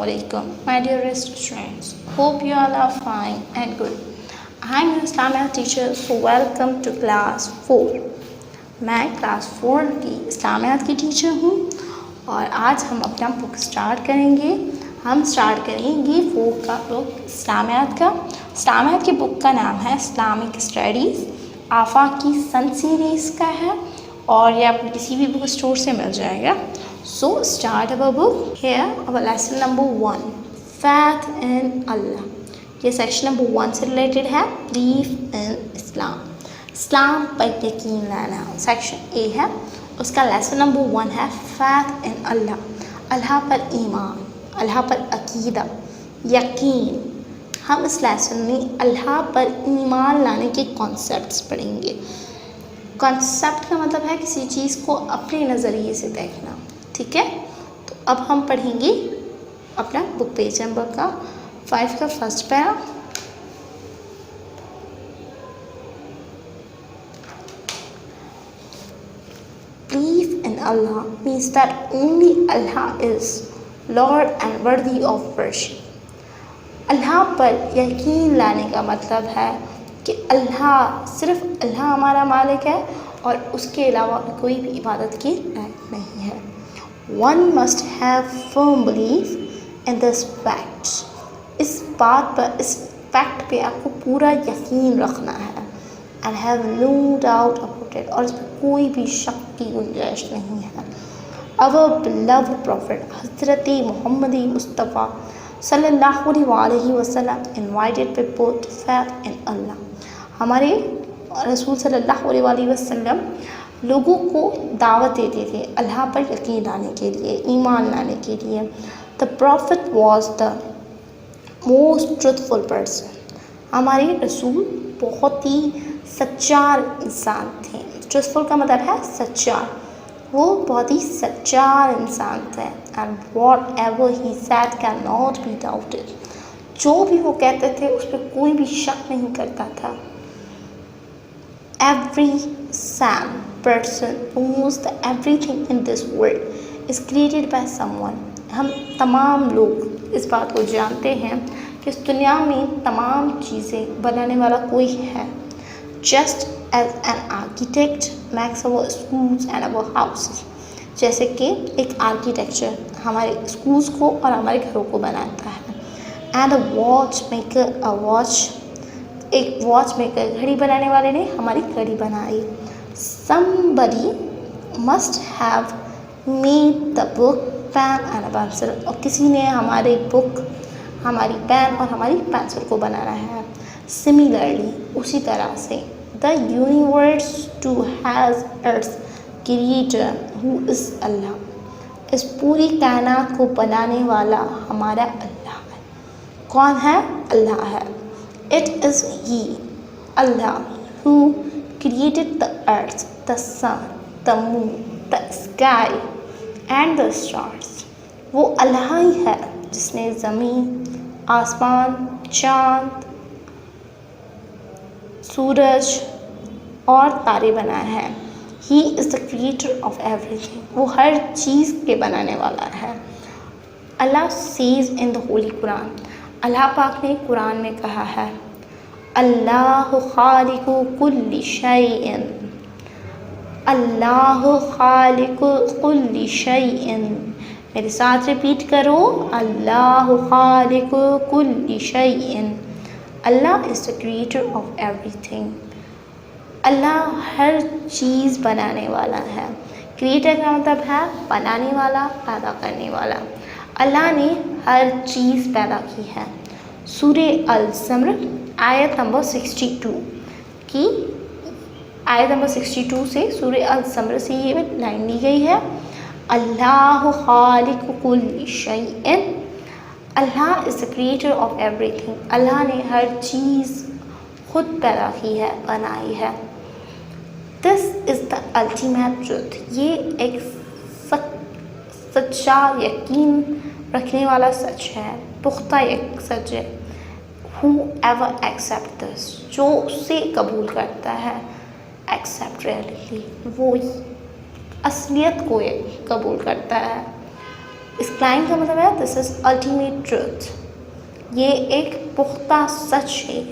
Assalamualaikum, my dearest students. Hope you all are fine and good. I am your Islamiyat teacher, so welcome to class 4. मैं class 4 की इस्लामियात की teacher हूँ और आज हम अपना बुक स्टार्ट करेंगे। हम स्टार्ट करेंगे बुक इस्लामियात का। इस्लामियात की बुक का नाम है इस्लामिक स्टडीज़। आफाक की सन सीरीज़ का है और ये आपको किसी भी बुक स्टोर से मिल जाएगा। So start our book. Here our lesson number 1, faith in Allah. ये सेक्शन नंबर 1 से रिलेटेड है, belief in Islam, इस्लाम पर यकीन लाना। सेक्शन A है, उसका लेसन नंबर 1 है faith in Allah, अल्लाह पर ईमान, अल्लाह पर अकीदा, यकीन। हम इस लेसन में अल्लाह पर ईमान लाने के कॉन्सेप्ट्स पढ़ेंगे। कॉन्सेप्ट का मतलब है किसी चीज़ को अपने नज़रिए से देखना, ठीक है। तो अब हम पढ़ेंगे अपना बुक पेज नंबर का 5 का first para. Belief in Allah means that only Allah is Lord and worthy of worship. अल्लाह पर यकीन लाने का मतलब है कि अल्लाह, सिर्फ अल्लाह हमारा मालिक है और उसके अलावा कोई भी इबादत की लायक नहीं है। One must have firm belief in this fact. इस बात पर, इस फैक्ट पे आपको पूरा यकीन रखना है। And have no doubt about it. और इस पर कोई भी शक की गुंजाइश नहीं है। Our beloved Prophet हज़रत मोहम्मद मुस्तफ़ा सल्लल्लाहु अलैहि वसल्लम invited people to faith in Allah. हमारे रसूल सल्लल्लाहु अलैहि वसल्लम लोगों को दावत देते थे अल्लाह पर यकीन लाने के लिए, ईमान लाने के लिए। The profit was the most truthful person. हमारे रसूल बहुत ही सच्चा इंसान थे। ट्रूथफुल का मतलब है सच्चा, वो बहुत ही सच्चा इंसान थे। And what ever he sad can not be doubted. जो भी वो कहते थे उस पर कोई भी शक नहीं करता था। Every sane person knows that everything in this world is created by someone. हम तमाम लोग इस बात को जानते हैं कि इस दुनिया में तमाम चीज़ें बनाने वाला कोई है। Just as an architect makes our schools and our houses. जैसे कि एक आर्किटेक्चर हमारे स्कूल्स को और हमारे घरों को बनाता है। And a watchmaker a watch, एक वॉच मेकर, घड़ी बनाने वाले ने हमारी घड़ी बनाई। Somebody must have made the book, pen and a pencil. और किसी ने हमारी बुक, हमारी पेन और हमारी पेंसिल को बनाना है। Similarly, उसी तरह से the universe too has its creator who is Allah. इस पूरी कायनात को बनाने वाला हमारा अल्लाह है। कौन है? अल्लाह है। It is He, Allah, who created the earth, the sun, the moon, the sky and the stars. वो अल्लाह ही है जिसने ज़मीन, आसमान, चाँद, सूरज और तारे बनाए हैं। He is the creator of everything. वो हर चीज़ के बनाने वाला है। Allah says in the Holy Quran, अल्लाह पाक ने कुरान में कहा है, अल्लाहु खालिकु कुल्ली शैइन, अल्लाहु खालिकु कुल्ली शैइन। मेरे साथ रिपीट करो, अल्लाहु खालिकु कुल्ली शैइन। Allah is the creator of everything. अल्लाह हर चीज़ बनाने वाला है। क्रिएटर का मतलब है बनाने वाला, पैदा करने वाला। अल्लाह ने हर चीज़ पैदा की है। सूरे अल-ज़मर आयत नंबर 62 की, आयत नंबर 62 से सूरे अल-ज़मर से ये लाइन ली गई है, अल्लाहु खालिकु कुल्ली शैइन। Allah is the creator of everything. अल्लाह ने हर चीज़ खुद पैदा की है, बनाई है। This is the ultimate truth. ये एक सच्चा यकीन रखने वाला सच है, पुख्ता एक सच है। Whoever accept this, जो उसे कबूल करता है, accept reality, वो असलियत को कबूल करता है। इस लाइन का मतलब है दिस इज़ अल्टीमेट ट्रूथ, ये एक पुख्ता सच है।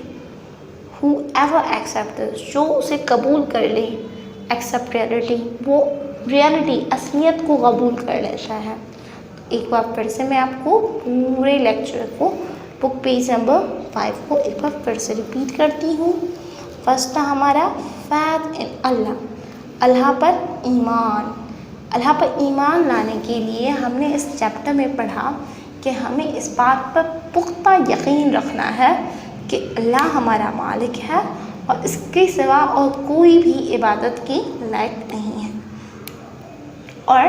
Whoever accept this, जो उसे कबूल कर ले, एक्सेप्ट रियलिटी, वो रियलिटी असलियत को कबूल कर लेता है। एक बार फिर से मैं आपको पूरे लेक्चर को बुक पेज नंबर 5 को एक बार फिर से रिपीट करती हूँ। फर्स्ट था हमारा फैथ इन अल्लाह, अल्लाह पर ईमान। अल्लाह पर ईमान लाने के लिए हमने इस चैप्टर में पढ़ा कि हमें इस बात पर पुख्ता यकीन रखना है कि अल्लाह हमारा मालिक है और इसके सिवा और कोई भी इबादत की लायक नहीं है। और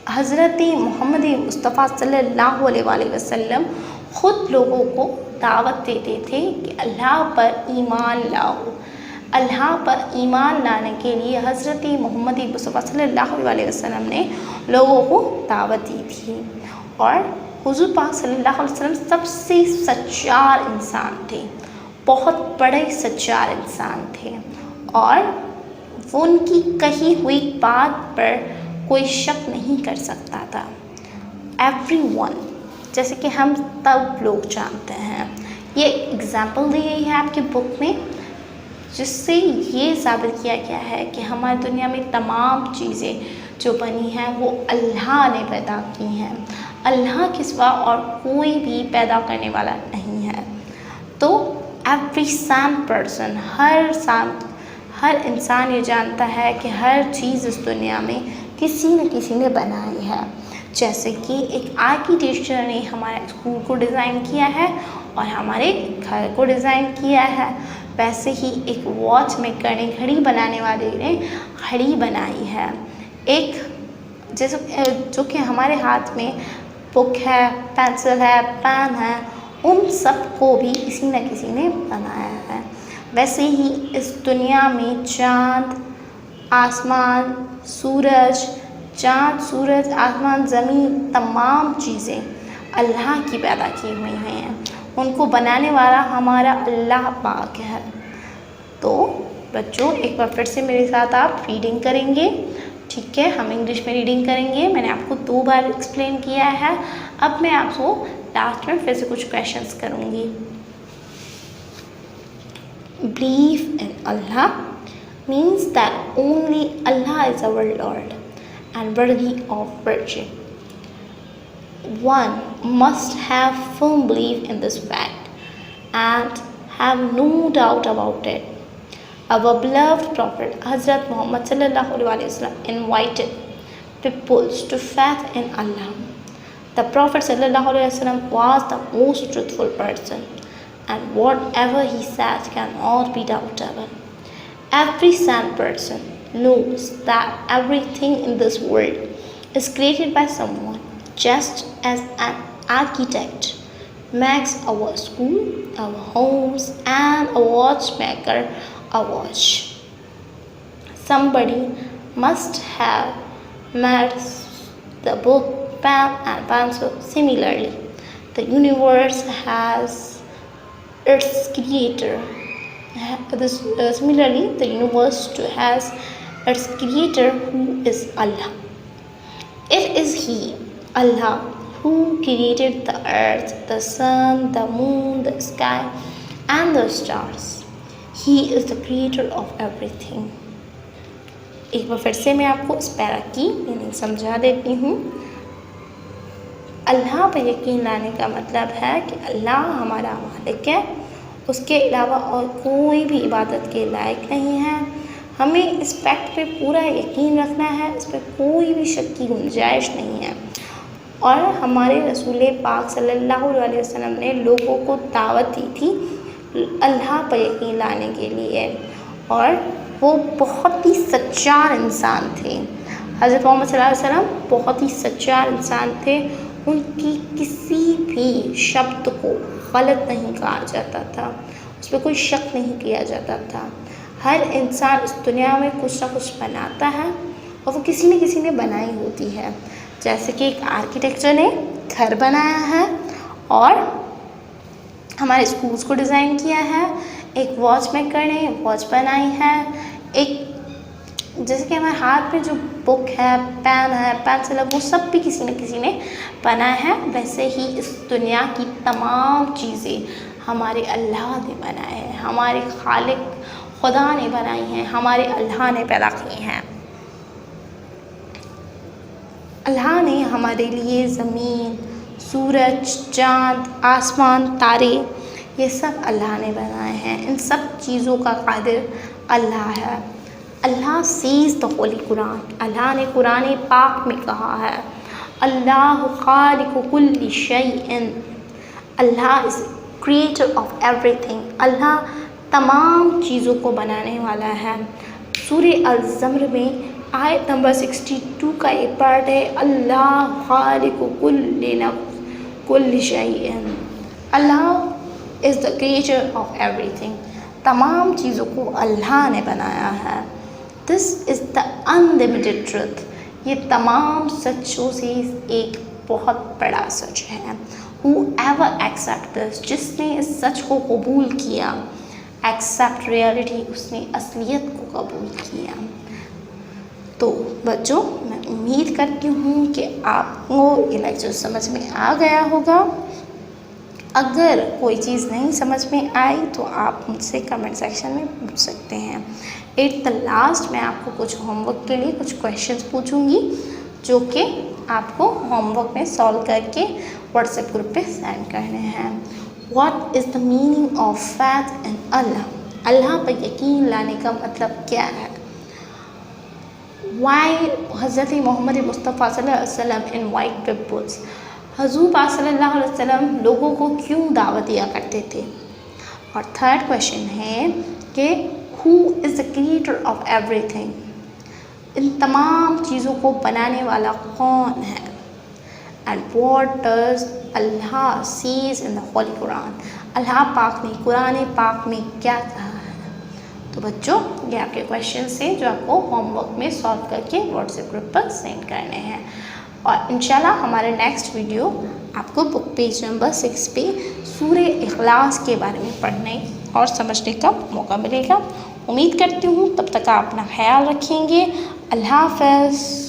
हज़रत मोहम्मद मुस्तफ़ा सल्लल्लाहु अलैहि वसल्लम ख़ुद लोगों को दावत देते थे कि अल्लाह पर ईमान लाओ। अल्लाह पर ईमान लाने के लिए हज़रत मोहम्मद मुस्तफ़ा सल्लल्लाहु अलैहि वसल्लम ने लोगों को दावत दी थी। और हुज़ूर पाक सल्लल्लाहु अलैहि वसल्लम सबसे सच्चार इंसान थे, बहुत बड़े सच्चार इंसान थे और वो उनकी कही हुई बात पर कोई शक नहीं कर सकता था। एवरीवन, जैसे कि हम तब लोग जानते हैं, ये एग्जाम्पल दी गई है आपकी बुक में, जिससे ये साबित किया गया है कि हमारी दुनिया में तमाम चीज़ें जो बनी हैं वो अल्लाह ने पैदा की हैं, अल्लाह के सिवा और कोई भी पैदा करने वाला नहीं है। तो एवरी सैम पर्सन, हर इंसान ये जानता है कि हर चीज़ इस दुनिया में किसी न किसी ने बनाई है। जैसे कि एक आर्किटेक्चर ने हमारे स्कूल को डिज़ाइन किया है और हमारे घर को डिज़ाइन किया है, वैसे ही एक वॉच मेकर ने, घड़ी बनाने वाले ने घड़ी बनाई है। एक जैसे जो कि हमारे हाथ में बुक है, पेंसिल है, पेन है, उन सब को भी किसी न किसी ने बनाया है। वैसे ही इस दुनिया में चाँद, आसमान, सूरज, आसमान, ज़मीन, तमाम चीज़ें अल्लाह की पैदा की हुई हैं। उनको बनाने वाला हमारा अल्लाह पाक है। तो बच्चों एक बार फिर से मेरे साथ आप रीडिंग करेंगे, ठीक है? हम इंग्लिश में रीडिंग करेंगे। मैंने आपको 2 बार एक्सप्लेन किया है। अब मैं आपको लास्ट में फिर से कुछ क्वेश्चंस करूँगी। Belief in Allah means that only Allah is our Lord and worthy of worship. One must have firm belief in this fact and have no doubt about it. Our beloved Prophet Hazrat Muhammad sallallahu alaihi wasallam invited people to faith in Allah. The Prophet sallallahu alaihi wasallam was the most truthful person, and whatever he said cannot be doubtable. Every sane person knows that everything in this world is created by someone, just as an architect makes our school, our homes, and a watchmaker a watch. Somebody must have made the book, pen, and pencil. Similarly, the universe has its creator. Similarly, the universe has its creator, who is Allah. It is He, Allah, who created the earth, the sun, the moon, the sky, and the stars. He is the creator of everything. एक बार फिर से मैं आपको इस para की meaning समझा देती हूँ। अल्लाह पर यकीन लाने का मतलब है कि अल्लाह हमारा मालिक है, उसके अलावा और कोई भी इबादत के लायक नहीं है। हमें इस फैक्ट पे पूरा यकीन रखना है, इस पर कोई भी शक की गुंजाइश नहीं है। और हमारे रसूल पाक सल्लल्लाहु अलैहि वसल्लम ने लोगों को दावत दी थी अल्लाह पर यकीन लाने के लिए, और वो बहुत ही सच्चार इंसान थे। हज़रत मोहम्मद सल्लल्लाहु अलैहि वसल्लम बहुत ही सच्चार इंसान थे। उनकी किसी भी शब्द को गलत नहीं कहा जाता था, उस पर कोई शक नहीं किया जाता था। हर इंसान इस दुनिया में कुछ ना कुछ बनाता है और वो किसी न किसी ने बनाई होती है। जैसे कि एक आर्किटेक्चर ने घर बनाया है और हमारे स्कूल्स को डिज़ाइन किया है, एक वॉच मेकर ने वॉच बनाई है, एक जैसे कि हमारे हाथ में जो बुक है, पेंसिल है, वो सब भी किसी न किसी ने बनाया है, वैसे ही इस दुनिया की तमाम चीज़ें हमारे अल्लाह ने बनाए हैं, हमारे खालिक खुदा ने बनाई हैं, हमारे अल्लाह ने पैदा की हैं। अल्लाह ने हमारे लिए ज़मीन, सूरज, चाँद, आसमान, तारे, ये सब अल्लाह ने बनाए हैं। इन सब चीज़ों का कादिर अल्लाह है। अल्लाह सीज़ द होली कुरान, अल्लाह ने कुरान पाक में कहा है, अल्लाह खालिकु कुल्ली शैइन, Allah is creator of everything, अल्लाह तमाम चीज़ों को बनाने वाला है। सूरह अल-ज़मर में आयत नंबर 62 का एक पार्ट है, अल्लाह खालिकु कुल्ली शैइन, Allah is the creator of everything, तमाम चीज़ों को अल्लाह ने बनाया है। This is the unlimited truth, ये तमाम सच्चों से एक बहुत बड़ा सच है। Whoever accept this, जिसने इस सच को कबूल किया, accept reality, उसने असलियत को कबूल किया। तो बच्चों, मैं उम्मीद करती हूँ कि आपको ये लेक्चर समझ में आ गया होगा। अगर कोई चीज़ नहीं समझ में आई तो आप मुझसे कमेंट सेक्शन में पूछ सकते हैं। एट द लास्ट मैं आपको कुछ होमवर्क के लिए कुछ क्वेश्चंस पूछूंगी, जो कि आपको होमवर्क में सॉल्व करके व्हाट्सएप ग्रुप पे सेंड करने हैं। What is the meaning of faith in Allah, अल्लाह पर यकीन लाने का मतलब क्या है। वाई हज़रत मोहम्मद मुस्तफ़ा सल्लल्लाहु अलैहि वसल्लम इनवाइट पीपल्स, हुज़ूर पाक सल्लल्लाहु अलैहि वसल्लम लोगों को क्यों दावत दिया करते थे। और थर्ड क्वेश्चन है कि who is the creator of everything, इन तमाम चीज़ों को बनाने वाला कौन है। And what does Allah says in the holy Quran, अल्लाह पाक ने कुरान पाक में क्या कहा है। तो बच्चों, ये आपके क्वेश्चन हैं जो आपको होमवर्क में सॉल्व करके व्हाट्सएप ग्रुप पर सेंड करने हैं। और इंशाल्लाह हमारे नेक्स्ट वीडियो आपको बुक पेज नंबर 6 पे सूरह इखलास के बारे में पढ़ने और समझने का मौका मिलेगा। उम्मीद करती हूँ तब तक आप अपना ख्याल रखेंगे। अल्लाह हाफ़िज़।